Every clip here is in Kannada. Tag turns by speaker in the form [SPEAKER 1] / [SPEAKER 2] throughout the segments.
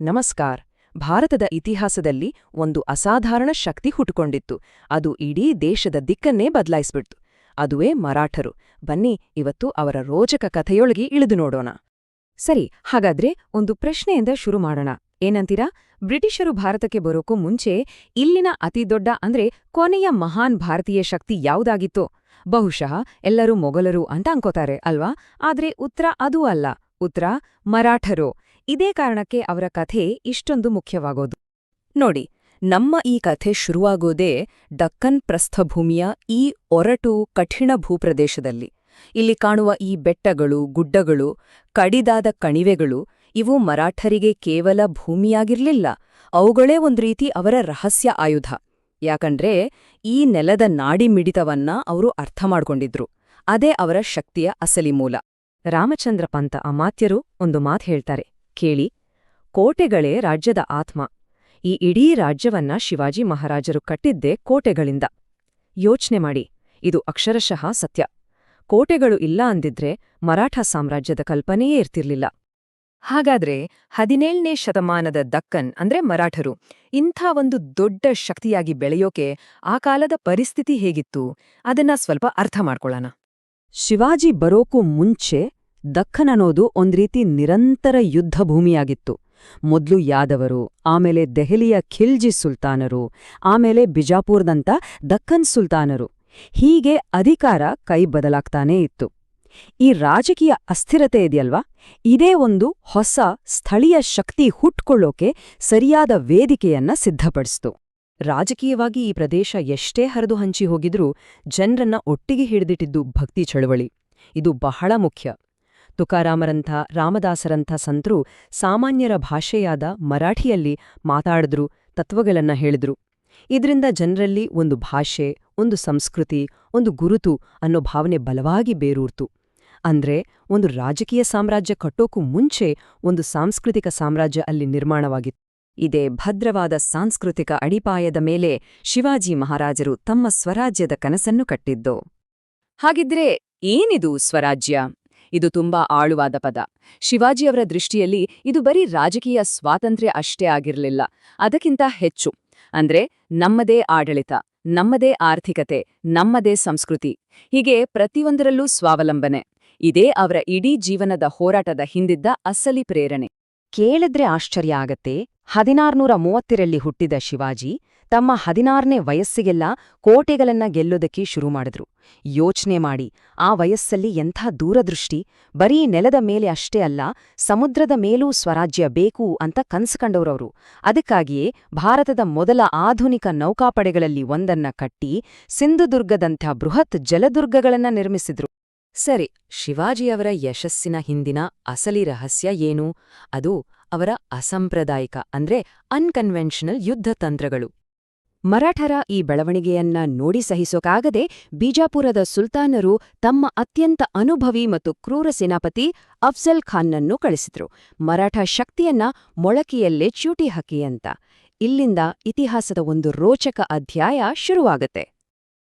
[SPEAKER 1] ನಮಸ್ಕಾರ. ಭಾರತದ ಇತಿಹಾಸದಲ್ಲಿ ಒಂದು ಅಸಾಧಾರಣ ಶಕ್ತಿ ಹುಟ್ಟುಕೊಂಡಿತ್ತು. ಅದು ಇಡೀ ದೇಶದ ದಿಕ್ಕನ್ನೇ ಬದಲಾಯಿಸ್ಬಿಡ್ತು. ಅದುವೇ ಮರಾಠರು. ಬನ್ನಿ ಇವತ್ತು ಅವರ ರೋಚಕ ಕಥೆಯೊಳಗೆ ಇಳಿದು ನೋಡೋಣ. ಸರಿ, ಹಾಗಾದ್ರೆ ಒಂದು ಪ್ರಶ್ನೆಯಿಂದ ಶುರು ಮಾಡೋಣ. ಏನಂತೀರಾ? ಬ್ರಿಟಿಷರು ಭಾರತಕ್ಕೆ ಬರೋಕ್ಕೂ ಮುಂಚೆ ಇಲ್ಲಿನ ಅತಿದೊಡ್ಡ ಅಂದ್ರೆ ಕೊನೆಯ ಮಹಾನ್ ಭಾರತೀಯ ಶಕ್ತಿ ಯಾವುದಾಗಿತ್ತೋ? ಬಹುಶಃ ಎಲ್ಲರೂ ಮೊಘಲರು ಅಂತ ಅನ್ಕೋತಾರೆ ಅಲ್ವಾ? ಆದ್ರೆ ಉತ್ತರ ಅದೂ ಅಲ್ಲ. ಉತ್ತರ ಮರಾಠರು. ಇದೇ ಕಾರಣಕ್ಕೆ ಅವರ ಕಥೆ ಇಷ್ಟೊಂದು ಮುಖ್ಯವಾಗೋದು. ನೋಡಿ, ನಮ್ಮ ಈ ಕಥೆ ಶುರುವಾಗೋದೇ ಡಕ್ಕನ್ ಪ್ರಸ್ಥಭೂಮಿಯ ಈ ಒರಟು ಕಠಿಣ ಭೂಪ್ರದೇಶದಲ್ಲಿ. ಇಲ್ಲಿ ಕಾಣುವ ಈ ಬೆಟ್ಟಗಳು, ಗುಡ್ಡಗಳು, ಕಡಿದಾದ ಕಣಿವೆಗಳು ಇವು ಮರಾಠರಿಗೆ ಕೇವಲ ಭೂಮಿಯಾಗಿರ್ಲಿಲ್ಲ, ಅವುಗಳೇ ಒಂದ್ ರೀತಿ ಅವರ ರಹಸ್ಯ ಆಯುಧ. ಯಾಕಂದ್ರೆ ಈ ನೆಲದ ನಾಡಿಮಿಡಿತವನ್ನ ಅವರು ಅರ್ಥ ಮಾಡ್ಕೊಂಡಿದ್ರು. ಅದೇ ಅವರ ಶಕ್ತಿಯ ಅಸಲಿ ಮೂಲ. ರಾಮಚಂದ್ರ ಪಂತ ಅಮಾತ್ಯರು ಒಂದು ಮಾತು ಹೇಳ್ತಾರೆ ಕೇಳಿ: ಕೋಟೆಗಳೇ ರಾಜ್ಯದ ಆತ್ಮ. ಈ ಇಡೀ ರಾಜ್ಯವನ್ನ ಶಿವಾಜಿ ಮಹಾರಾಜರು ಕಟ್ಟಿದ್ದೇ ಕೋಟೆಗಳಿಂದ. ಯೋಚ್ನೆ ಮಾಡಿ, ಇದು ಅಕ್ಷರಶಃ ಸತ್ಯ. ಕೋಟೆಗಳು ಇಲ್ಲ ಅಂದಿದ್ರೆ ಮರಾಠ ಸಾಮ್ರಾಜ್ಯದ ಕಲ್ಪನೆಯೇ ಇರ್ತಿರ್ಲಿಲ್ಲ. ಹಾಗಾದ್ರೆ 17ನೇ ಶತಮಾನದ ದಕ್ಕನ್ ಅಂದ್ರೆ ಮರಾಠರು ಇಂಥ ಒಂದು ದೊಡ್ಡ ಶಕ್ತಿಯಾಗಿ ಬೆಳೆಯೋಕೆ ಆ ಕಾಲದ ಪರಿಸ್ಥಿತಿ ಹೇಗಿತ್ತು? ಅದನ್ನ ಸ್ವಲ್ಪ ಅರ್ಥ ಮಾಡ್ಕೊಳ್ಳೋಣ. ಶಿವಾಜಿ ಬರೋಕ್ಕೂ ಮುಂಚೆ ದಕ್ಕನ್ ಅನ್ನೋದು ಒಂದ್ರೀತಿ ನಿರಂತರ ಯುದ್ಧ ಭೂಮಿಯಾಗಿತ್ತು. ಮೊದ್ಲು ಯಾದವರು, ಆಮೇಲೆ ದೆಹಲಿಯ ಖಿಲ್ಜಿ ಸುಲ್ತಾನರು, ಆಮೇಲೆ ಬಿಜಾಪುರದಂಥ ದಕ್ಕನ್ ಸುಲ್ತಾನರು. ಹೀಗೆ ಅಧಿಕಾರ ಕೈ ಬದಲಾಗ್ತಾನೇ ಇತ್ತು. ಈ ರಾಜಕೀಯ ಅಸ್ಥಿರತೆ ಇದೆಯಲ್ವಾ, ಇದೇ ಒಂದು ಹೊಸ ಸ್ಥಳೀಯ ಶಕ್ತಿ ಹುಟ್ಕೊಳ್ಳೋಕೆ ಸರಿಯಾದ ವೇದಿಕೆಯನ್ನ ಸಿದ್ಧಪಡಿಸ್ತು. ರಾಜಕೀಯವಾಗಿ ಈ ಪ್ರದೇಶ ಎಷ್ಟೇ ಹರಿದು ಹಂಚಿ ಹೋಗಿದ್ರೂ ಜನರನ್ನ ಒಟ್ಟಿಗೆ ಹಿಡಿದಿಟ್ಟಿದ್ದು ಭಕ್ತಿ ಚಳವಳಿ. ಇದು ಬಹಳ ಮುಖ್ಯ. ತುಕಾರಾಮರಂಥ, ರಾಮದಾಸರಂಥ ಸಂತರು ಸಾಮಾನ್ಯರ ಭಾಷೆಯಾದ ಮರಾಠಿಯಲ್ಲಿ ಮಾತಾಡಿದ್ರು, ತತ್ವಗಳನ್ನ ಹೇಳಿದ್ರು. ಇದರಿಂದ ಜನರಲ್ಲಿ ಒಂದು ಭಾಷೆ, ಒಂದು ಸಂಸ್ಕೃತಿ, ಒಂದು ಗುರುತು ಅನ್ನೋ ಭಾವನೆ ಬಲವಾಗಿ ಬೇರೂರ್ತು. ಅಂದ್ರೆ ಒಂದು ರಾಜಕೀಯ ಸಾಮ್ರಾಜ್ಯ ಕಟ್ಟೋಕ್ಕೂ ಮುಂಚೆ ಒಂದು ಸಾಂಸ್ಕೃತಿಕ ಸಾಮ್ರಾಜ್ಯ ಅಲ್ಲಿ ನಿರ್ಮಾಣವಾಗಿತ್ತು. ಇದೇ ಭದ್ರವಾದ ಸಾಂಸ್ಕೃತಿಕ ಅಡಿಪಾಯದ ಮೇಲೆ ಶಿವಾಜಿ ಮಹಾರಾಜರು ತಮ್ಮ ಸ್ವರಾಜ್ಯದ ಕನಸನ್ನು ಕಟ್ಟಿದ್ದು. ಹಾಗಿದ್ರೆ ಏನಿದು ಸ್ವರಾಜ್ಯ? ಇದು ತುಂಬಾ ಆಳುವಾದ ಪದ. ಶಿವಾಜಿಯವರ ದೃಷ್ಟಿಯಲ್ಲಿ ಇದು ಬರೀ ರಾಜಕೀಯ ಸ್ವಾತಂತ್ರ್ಯ ಅಷ್ಟೇ ಆಗಿರಲಿಲ್ಲ, ಅದಕ್ಕಿಂತ ಹೆಚ್ಚು. ಅಂದ್ರೆ ನಮ್ಮದೇ ಆಡಳಿತ, ನಮ್ಮದೇ ಆರ್ಥಿಕತೆ, ನಮ್ಮದೇ ಸಂಸ್ಕೃತಿ, ಹೀಗೆ ಪ್ರತಿಯೊಂದರಲ್ಲೂ ಸ್ವಾವಲಂಬನೆ. ಇದೇ ಅವರ ಇಡೀ ಜೀವನದ ಹೋರಾಟದ ಹಿಂದಿದ್ದ ಅಸಲಿ ಪ್ರೇರಣೆ. ಕೇಳಿದ್ರೆ ಆಶ್ಚರ್ಯ ಆಗತ್ತೆ. 1630ರಲ್ಲಿ ಹುಟ್ಟಿದ ಶಿವಾಜಿ ತಮ್ಮ 16ನೇ ವಯಸ್ಸಿಗೆಲ್ಲ ಕೋಟೆಗಳನ್ನ ಗೆಲ್ಲೋದಕ್ಕೆ ಶುರು ಮಾಡಿದ್ರು. ಯೋಚ್ನೆ ಮಾಡಿ, ಆ ವಯಸ್ಸಲ್ಲಿ ಎಂಥ ದೂರದೃಷ್ಟಿ! ಬರೀ ನೆಲದ ಮೇಲೆ ಅಷ್ಟೇ ಅಲ್ಲ, ಸಮುದ್ರದ ಮೇಲೂ ಸ್ವರಾಜ್ಯ ಬೇಕು ಅಂತ ಕನ್ಸುಕಂಡವ್ರವರು. ಅದಕ್ಕಾಗಿಯೇ ಭಾರತದ ಮೊದಲ ಆಧುನಿಕ ನೌಕಾಪಡೆಗಳಲ್ಲಿ ಒಂದನ್ನ ಕಟ್ಟಿ ಸಿಂಧುದುರ್ಗದಂಥ ಬೃಹತ್ ಜಲದುರ್ಗಗಳನ್ನ ನಿರ್ಮಿಸಿದ್ರು. ಸರಿ, ಶಿವಾಜಿಯವರ ಯಶಸ್ಸಿನ ಹಿಂದಿನ ಅಸಲಿ ರಹಸ್ಯ ಏನು? ಅದು ಅವರ ಅಸಾಂಪ್ರದಾಯಿಕ ಅಂದ್ರೆ ಅನ್ಕನ್ವೆನ್ಷನಲ್ ಯುದ್ಧ ತಂತ್ರಗಳು. ಮರಾಠರ ಈ ಬೆಳವಣಿಗೆಯನ್ನ ನೋಡಿ ಸಹಿಸೋಕಾಗದೆ ಬಿಜಾಪುರದ ಸುಲ್ತಾನರು ತಮ್ಮ ಅತ್ಯಂತ ಅನುಭವಿ ಮತ್ತು ಕ್ರೂರ ಸೇನಾಪತಿ ಅಫ್ಜಲ್ ಖಾನ್ನನ್ನು ಕಳಿಸಿದ್ರು, ಮರಾಠ ಶಕ್ತಿಯನ್ನ ಮೊಳಕೆಯಲ್ಲೇ ಚ್ಯೂಟಿ ಹಾಕಿ ಅಂತ. ಇಲ್ಲಿಂದ ಇತಿಹಾಸದ ಒಂದು ರೋಚಕ ಅಧ್ಯಾಯ ಶುರುವಾಗತ್ತೆ.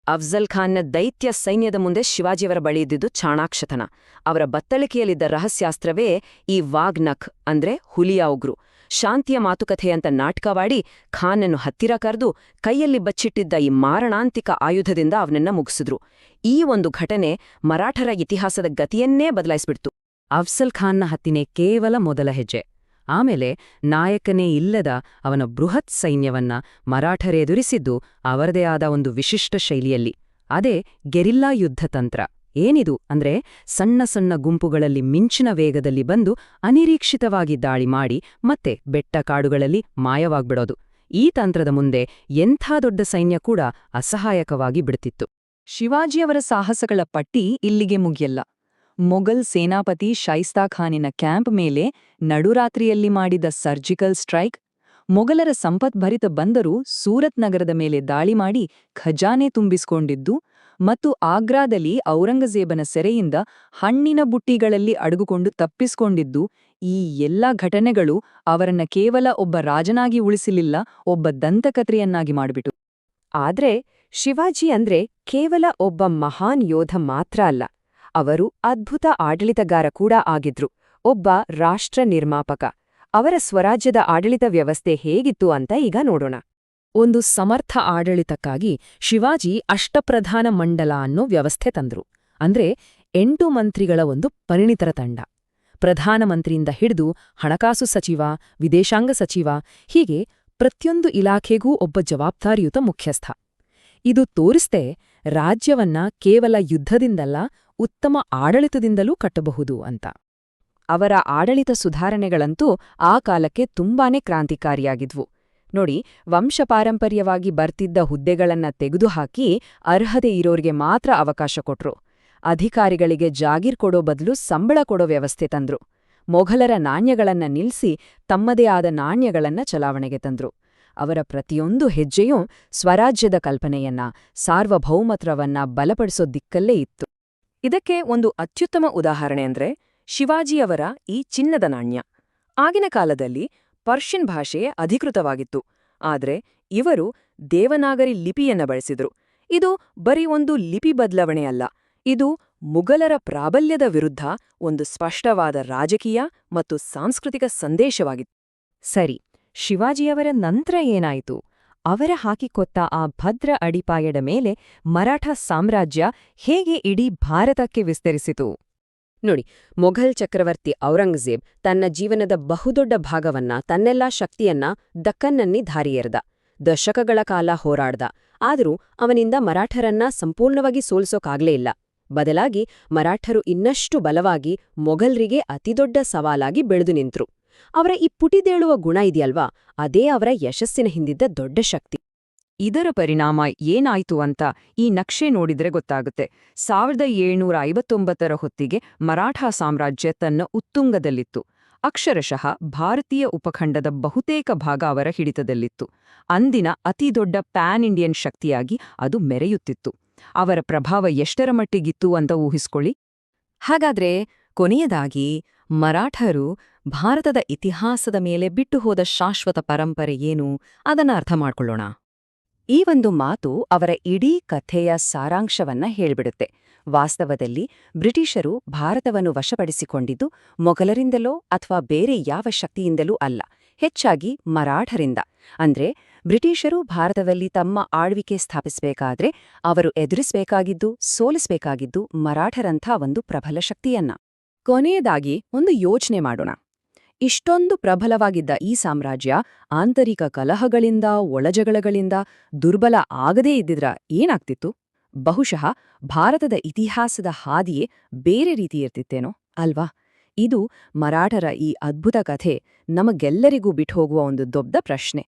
[SPEAKER 1] ಅಫ್ಜಲ್ ಖಾನ್ನ ದೈತ್ಯ ಸೈನ್ಯದ ಮುಂದೆ ಶಿವಾಜಿಯವರ ಬಳಿ ಇದ್ದಿದ್ದು ಚಾಣಾಕ್ಷತನ. ಅವರ ಬತ್ತಳಿಕೆಯಲ್ಲಿದ್ದ ರಹಸ್ಯಾಸ್ತ್ರವೇ ಈ ವಾಗ್ನಖ್ ಅಂದ್ರೆ ಹುಲಿಯ ಉಗ್ರು. ಶಾಂತಿಯ ಮಾತುಕತೆಯಂತ ನಾಟಕವಾಡಿ ಖಾನನ್ನು ಹತ್ತಿರ ಕರೆದು ಕೈಯಲ್ಲಿ ಬಚ್ಚಿಟ್ಟಿದ್ದ ಈ ಮಾರಣಾಂತಿಕ ಆಯುಧದಿಂದ ಅವನನ್ನ ಮುಗಿಸಿದ್ರು. ಈ ಒಂದು ಘಟನೆ ಮರಾಠರ ಇತಿಹಾಸದ ಗತಿಯನ್ನೇ ಬದಲಾಯಿಸ್ಬಿಡ್ತು. ಅಫ್ಜಲ್ ಖಾನ್ನ ಹತ್ತಿನೇ ಕೇವಲ ಮೊದಲ ಹೆಜ್ಜೆ. ಆಮೇಲೆ ನಾಯಕನೇ ಇಲ್ಲದ ಅವನ ಬೃಹತ್ ಸೈನ್ಯವನ್ನ ಮರಾಠರೆದುರಿಸಿದ್ದು ಅವರದೇ ಆದ ಒಂದು ವಿಶಿಷ್ಟ ಶೈಲಿಯಲ್ಲಿ. ಅದೇ ಗೆರಿಲ್ಲಾ ಯುದ್ಧ ತಂತ್ರ. ಏನಿದು ಅಂದ್ರೆ ಸಣ್ಣ ಸಣ್ಣ ಗುಂಪುಗಳಲ್ಲಿ ಮಿಂಚಿನ ವೇಗದಲ್ಲಿ ಬಂದು ಅನಿರೀಕ್ಷಿತವಾಗಿ ದಾಳಿ ಮಾಡಿ ಮತ್ತೆ ಬೆಟ್ಟ ಕಾಡುಗಳಲ್ಲಿ ಮಾಯವಾಗ್ಬಿಡೋದು. ಈ ತಂತ್ರದ ಮುಂದೆ ಎಂಥ ದೊಡ್ಡ ಸೈನ್ಯ ಕೂಡ ಅಸಹಾಯಕವಾಗಿ ಬಿಡ್ತಿತ್ತು. ಶಿವಾಜಿಯವರ ಸಾಹಸಗಳ ಪಟ್ಟಿ ಇಲ್ಲಿಗೆ ಮುಗಿಯಲ್ಲ. ಮೊಘಲ್ ಸೇನಾಪತಿ ಶಾಯಿಸ್ತಾ ಖಾನಿನ ಕ್ಯಾಂಪ್ ಮೇಲೆ ನಡುರಾತ್ರಿಯಲ್ಲಿ ಮಾಡಿದ ಸರ್ಜಿಕಲ್ ಸ್ಟ್ರೈಕ್, ಮೊಘಲರ ಸಂಪದ್ಭರಿತ ಬಂದರು ಸೂರತ್ ನಗರದ ಮೇಲೆ ದಾಳಿ ಮಾಡಿ ಖಜಾನೆ ತುಂಬಿಸಿಕೊಂಡಿದ್ದು, ಮತ್ತು ಆಗ್ರಾದಲ್ಲಿ ಔರಂಗಜೇಬನ ಸೆರೆಯಿಂದ ಹಣ್ಣಿನ ಬುಟ್ಟಿಗಳಲ್ಲಿ ಅಡಗುಕೊಂಡು ತಪ್ಪಿಸಿಕೊಂಡಿದ್ದು, ಈ ಎಲ್ಲ ಘಟನೆಗಳು ಅವರನ್ನ ಕೇವಲ ಒಬ್ಬ ರಾಜನಾಗಿ ಉಳಿಸಲಿಲ್ಲ, ಒಬ್ಬ ದಂತಕತ್ರಿಯನ್ನಾಗಿ ಮಾಡಿಬಿಟ್ಟು. ಆದ್ರೆ ಶಿವಾಜಿ ಅಂದ್ರೆ ಕೇವಲ ಒಬ್ಬ ಮಹಾನ್ ಯೋಧ ಮಾತ್ರ ಅಲ್ಲ, ಅವರು ಅದ್ಭುತ ಆಡಳಿತಗಾರ ಕೂಡ ಆಗಿದ್ರು, ಒಬ್ಬ ರಾಷ್ಟ್ರ ನಿರ್ಮಾಪಕ. ಅವರ ಸ್ವರಾಜ್ಯದ ಆಡಳಿತ ವ್ಯವಸ್ಥೆ ಹೇಗಿತ್ತು ಅಂತ ಈಗ ನೋಡೋಣ. ಒಂದು ಸಮರ್ಥ ಆಡಳಿತಕ್ಕಾಗಿ ಶಿವಾಜಿ ಅಷ್ಟಪ್ರಧಾನ ಮಂಡಲ ಅನ್ನೋ ವ್ಯವಸ್ಥೆ ತಂದ್ರು. ಅಂದ್ರೆ 8 ಮಂತ್ರಿಗಳ ಒಂದು ಪರಿಣಿತರ ತಂಡ. ಪ್ರಧಾನಮಂತ್ರಿಯಿಂದ ಹಿಡಿದು ಹಣಕಾಸು ಸಚಿವ, ವಿದೇಶಾಂಗ ಸಚಿವ, ಹೀಗೆ ಪ್ರತಿಯೊಂದು ಇಲಾಖೆಗೂ ಒಬ್ಬ ಜವಾಬ್ದಾರಿಯುತ ಮುಖ್ಯಸ್ಥ. ಇದು ತೋರಿಸ್ತೆ ರಾಜ್ಯವನ್ನ ಕೇವಲ ಯುದ್ಧದಿಂದಲ್ಲ, ಉತ್ತಮ ಆಡಳಿತದಿಂದಲೂ ಕಟ್ಟಬಹುದು ಅಂತ. ಅವರ ಆಡಳಿತ ಸುಧಾರಣೆಗಳಂತೂ ಆ ಕಾಲಕ್ಕೆ ತುಂಬಾನೇ ಕ್ರಾಂತಿಕಾರಿಯಾಗಿದ್ವು. ನೋಡಿ, ವಂಶಪಾರಂಪರ್ಯವಾಗಿ ಬರ್ತಿದ್ದ ಹುದ್ದೆಗಳನ್ನ ತೆಗೆದುಹಾಕಿ ಅರ್ಹತೆ ಇರೋರಿಗೆ ಮಾತ್ರ ಅವಕಾಶ ಕೊಟ್ರು. ಅಧಿಕಾರಿಗಳಿಗೆ ಜಾಗೀರ್ ಕೊಡೋ ಬದಲು ಸಂಬಳ ಕೊಡೋ ವ್ಯವಸ್ಥೆ ತಂದ್ರು. ಮೊಘಲರ ನಾಣ್ಯಗಳನ್ನ ನಿಲ್ಸಿ ತಮ್ಮದೇ ಆದ ನಾಣ್ಯಗಳನ್ನ ಚಲಾವಣೆಗೆ ತಂದ್ರು. ಅವರ ಪ್ರತಿಯೊಂದು ಹೆಜ್ಜೆಯೂ ಸ್ವರಾಜ್ಯದ ಕಲ್ಪನೆಯನ್ನ, ಸಾರ್ವಭೌಮತ್ವವನ್ನ ಬಲಪಡಿಸೋ ದಿಕ್ಕಲ್ಲೇ ಇತ್ತು. ಇದಕ್ಕೆ ಒಂದು ಅತ್ಯುತ್ತಮ ಉದಾಹರಣೆ ಅಂದ್ರೆ ಶಿವಾಜಿಯವರ ಈ ಚಿನ್ನದ ನಾಣ್ಯ. ಆಗಿನ ಕಾಲದಲ್ಲಿ ಪರ್ಷಿಯನ್ ಭಾಷೆ ಅಧಿಕೃತವಾಗಿತ್ತು, ಆದ್ರೆ ಇವರು ದೇವನಾಗರಿ ಲಿಪಿಯನ್ನ ಬಳಸಿದ್ರು. ಇದು ಬರೀ ಒಂದು ಲಿಪಿ ಬದಲಾವಣೆ ಅಲ್ಲ, ಇದು ಮುಘಲರ ಪ್ರಾಬಲ್ಯದ ವಿರುದ್ಧ ಒಂದು ಸ್ಪಷ್ಟವಾದ ರಾಜಕೀಯ ಮತ್ತು ಸಾಂಸ್ಕೃತಿಕ ಸಂದೇಶವಾಗಿತ್ತು. ಸರಿ, ಶಿವಾಜಿಯವರ ನಂತರ ಏನಾಯಿತು? ಅವರ ಹಾಕಿಕೊತ್ತ ಆ ಭದ್ರ ಅಡಿಪಾಯದ ಮೇಲೆ ಮರಾಠ ಸಾಮ್ರಾಜ್ಯ ಹೇಗೆ ಇಡೀ ಭಾರತಕ್ಕೆ ವಿಸ್ತರಿಸಿತು? ನೋಡಿ, ಮೊಘಲ್ ಚಕ್ರವರ್ತಿ ಔರಂಗಜೇಬ್ ತನ್ನ ಜೀವನದ ಬಹುದೊಡ್ಡ ಭಾಗವನ್ನ, ತನ್ನೆಲ್ಲಾ ಶಕ್ತಿಯನ್ನ ದಕ್ಕನ್ನಲ್ಲಿ ಧಾರಿಯೆರೆದ. ದಶಕಗಳ ಕಾಲ ಹೋರಾಡ್ದ. ಆದರೂ ಅವನಿಂದ ಮರಾಠರನ್ನ ಸಂಪೂರ್ಣವಾಗಿ ಸೋಲಿಸೋಕಾಗ್ಲೇ ಇಲ್ಲ. ಬದಲಾಗಿ ಮರಾಠರು ಇನ್ನಷ್ಟು ಬಲವಾಗಿ ಮೊಘಲ್ರಿಗೆ ಅತಿದೊಡ್ಡ ಸವಾಲಾಗಿ ಬೆಳೆದು ನಿಂತ್ರು. ಅವರ ಈ ಪುಟಿದೇಳುವ ಗುಣ ಇದೆಯಲ್ವಾ, ಅದೇ ಅವರ ಯಶಸ್ಸಿನ ಹಿಂದಿದ್ದ ದೊಡ್ಡ ಶಕ್ತಿ. ಇದರ ಪರಿಣಾಮ ಏನಾಯ್ತು ಅಂತ ಈ ನಕ್ಷೆ ನೋಡಿದ್ರೆ ಗೊತ್ತಾಗುತ್ತೆ. 1759ರ ಹೊತ್ತಿಗೆ ಮರಾಠ ಸಾಮ್ರಾಜ್ಯ ತನ್ನ ಉತ್ತುಂಗದಲ್ಲಿತ್ತು. ಅಕ್ಷರಶಃ ಭಾರತೀಯ ಉಪಖಂಡದ ಬಹುತೇಕ ಭಾಗ ಅವರ ಹಿಡಿತದಲ್ಲಿತ್ತು. ಅಂದಿನ ಅತಿದೊಡ್ಡ ಪ್ಯಾನ್ ಇಂಡಿಯನ್ ಶಕ್ತಿಯಾಗಿ ಅದು ಮೆರೆಯುತ್ತಿತ್ತು. ಅವರ ಪ್ರಭಾವ ಎಷ್ಟರ ಮಟ್ಟಿಗಿತ್ತು ಅಂತ ಊಹಿಸ್ಕೊಳ್ಳಿ. ಹಾಗಾದ್ರೆ ಕೊನೆಯದಾಗಿ ಮರಾಠರು ಭಾರತದ ಇತಿಹಾಸದ ಮೇಲೆ ಬಿಟ್ಟು ಹೋದ ಶಾಶ್ವತ ಪರಂಪರೆ ಏನು, ಅದನ್ನ ಅರ್ಥ ಮಾಡ್ಕೊಳ್ಳೋಣ. ಈ ಒಂದು ಮಾತು ಅವರ ಇಡೀ ಕಥೆಯ ಸಾರಾಂಶವನ್ನ ಹೇಳ್ಬಿಡುತ್ತೆ. ವಾಸ್ತವದಲ್ಲಿ ಬ್ರಿಟಿಷರು ಭಾರತವನ್ನು ವಶಪಡಿಸಿಕೊಂಡಿದ್ದು ಮೊಘಲರಿಂದಲೋ ಅಥವಾ ಬೇರೆ ಯಾವ ಶಕ್ತಿಯಿಂದಲೂ ಅಲ್ಲ, ಹೆಚ್ಚಾಗಿ ಮರಾಠರಿಂದ. ಅಂದ್ರೆ ಬ್ರಿಟಿಷರು ಭಾರತದಲ್ಲಿ ತಮ್ಮ ಆಳ್ವಿಕೆ ಸ್ಥಾಪಿಸಬೇಕಾದ್ರೆ ಅವರು ಎದುರಿಸಬೇಕಾಗಿದ್ದು, ಸೋಲಿಸಬೇಕಾಗಿದ್ದು ಮರಾಠರಂಥ ಒಂದು ಪ್ರಬಲ ಶಕ್ತಿಯನ್ನ. ಕೊನೆಯದಾಗಿ ಒಂದು ಯೋಚನೆ ಮಾಡೋಣ. ಇಷ್ಟೊಂದು ಪ್ರಬಲವಾಗಿದ್ದ ಈ ಸಾಮ್ರಾಜ್ಯ ಆಂತರಿಕ ಕಲಹಗಳಿಂದ, ಒಳಜಗಳಗಳಿಂದ ದುರ್ಬಲ ಆಗದೇ ಇದ್ದಿದ್ರ ಏನಾಗ್ತಿತ್ತು? ಬಹುಶಃ ಭಾರತದ ಇತಿಹಾಸದ ಹಾದಿಯೇ ಬೇರೆ ರೀತಿ ಇರ್ತಿತ್ತೇನೋ ಅಲ್ವಾ? ಇದು ಮರಾಠರ ಈ ಅದ್ಭುತ ಕಥೆ ನಮಗೆಲ್ಲರಿಗೂ ಬಿಟ್ಟುಹೋಗುವ ಒಂದು ದೊಡ್ಡ ಪ್ರಶ್ನೆ.